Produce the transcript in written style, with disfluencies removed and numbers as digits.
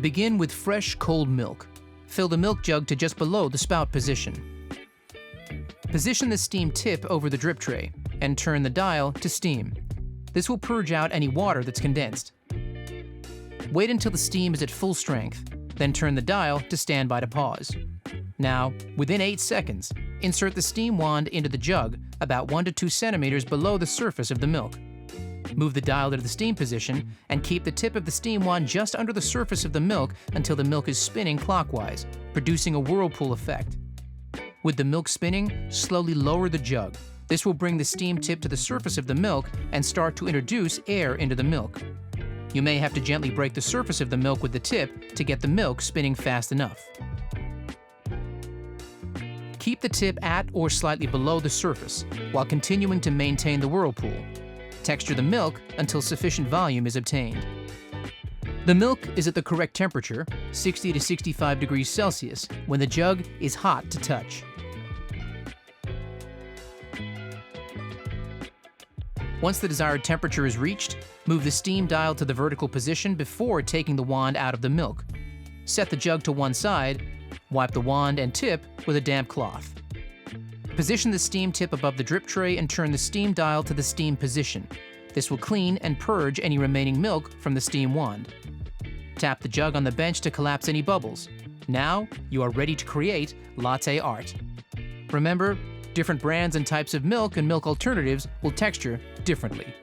Begin with fresh, cold milk. Fill the milk jug to just below the spout position. Position the steam tip over the drip tray and turn the dial to steam. This will purge out any water that's condensed. Wait until the steam is at full strength, then turn the dial to standby to pause. Now, within 8 seconds, insert the steam wand into the jug about 1 to 2 centimeters below the surface of the milk. Move the dial to the steam position and keep the tip of the steam wand just under the surface of the milk until the milk is spinning clockwise, producing a whirlpool effect. With the milk spinning, slowly lower the jug. This will bring the steam tip to the surface of the milk and start to introduce air into the milk. You may have to gently break the surface of the milk with the tip to get the milk spinning fast enough. Keep the tip at or slightly below the surface while continuing to maintain the whirlpool. Texture the milk until sufficient volume is obtained. The milk is at the correct temperature, 60 to 65 degrees Celsius, when the jug is hot to touch. Once the desired temperature is reached, move the steam dial to the vertical position before taking the wand out of the milk. Set the jug to one side, wipe the wand and tip with a damp cloth. Position the steam tip above the drip tray and turn the steam dial to the steam position. This will clean and purge any remaining milk from the steam wand. Tap the jug on the bench to collapse any bubbles. Now, you are ready to create latte art. Remember, different brands and types of milk and milk alternatives will texture differently.